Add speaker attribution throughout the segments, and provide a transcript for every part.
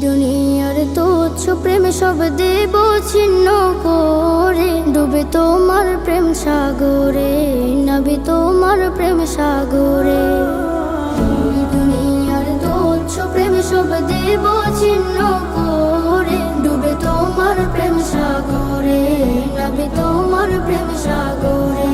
Speaker 1: দুনিয়ার তুচ্ছ প্রেম সব দেব ছিন্ন করে, ডুবে তোমার প্রেম সাগরে, নবী তোমার প্রেম সাগরে। দুনিয়ার তুচ্ছ প্রেম সব দেব ছিন্ন করে, ডুবে তোমার প্রেম সাগরে, নবী তোমার প্রেম সাগরে।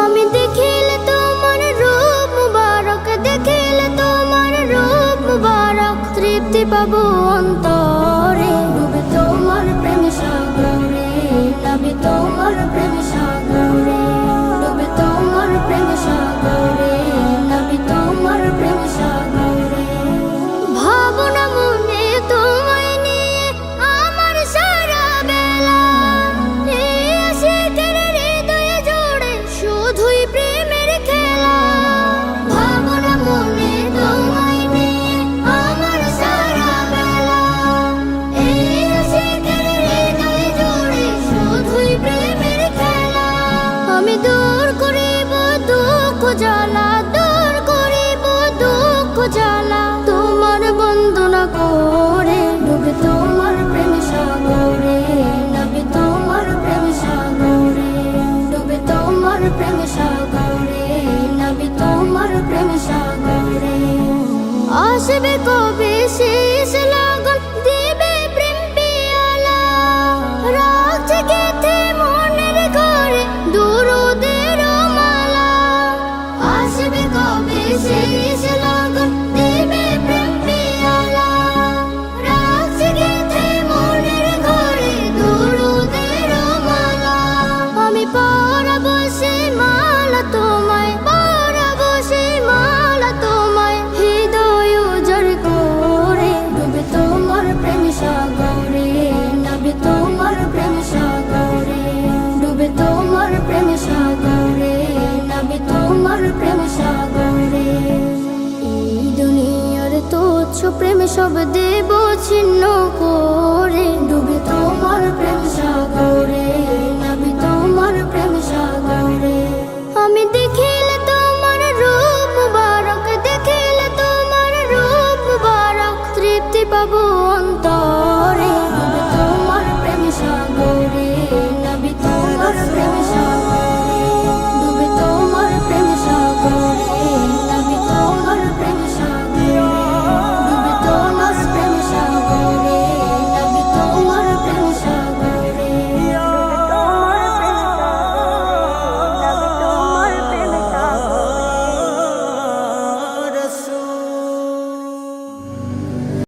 Speaker 1: আমি দেখিলে তোমার রূপ মুবারক, দেখিলে তোমার রূপ মুবারক, তৃপ্তি পাবো অন্তরে, ডুবে তোমার প্রেম সাগরে, নবী তোমার প্রেম সাগরে, ডুবে তোমার প্রেম সাগরে, নবী তোমার প্রেম সাগরে। ভাবনা মনে তোমায় নিয়ে আমার সারা বেলা, এই আশিকের হৃদয়ে জুড়ে শুধুই প্রেমের খেলা। ভাবনা মনে তোমায় নিয়ে আমার সারা বেলা, এই আশিকের হৃদয়ে জুড়ে শুধুই প্রেমের খেলা। আমি দূর করিব দুঃখ জ্বালা, দূর করিব দুঃখ জ্বালা, তোমার বন্দনা করে, ডুবে তোমার প্রেম সাগরে, নবী তোমার প্রেম সাগরে, ডুবে তোমার প্রেম সাগরে, নবী তোমার প্রেম সাগরে। আসবে কবে শেষ লগন, দিবে প্রেম পিয়ালা, রাখছে গেথে মনের ঘরে দুরুদের মালা। আসবে কবে শেষ লগন, দিবে প্রেম পিয়ালা, রাখছে গেথে মনের ঘরে দুরুদের মালা। আমি পরাবো সেই মালা তোমায়, পরাবো সেই মালা তোমায়, হৃদয় উজাড় করে, ডুবে তোমার প্রেম সাগরে, নবী তোমার প্রেম সাগরে, ডুবে তোমার প্রেম সাগরে, নবী তোমার প্রেম সাগরে। এই দুনিয়ার তুচ্ছ প্রেম সব দেব ছিন্ন করে, ডুবে তোমার প্রেম সাগরে, নবী তোমার প্রেম সাগরে। আমি দেখিলে তোমার রূপ মুবারক, দেখিলে তোমার রূপ মুবারক, তৃপ্তি পাবো অন্তরে।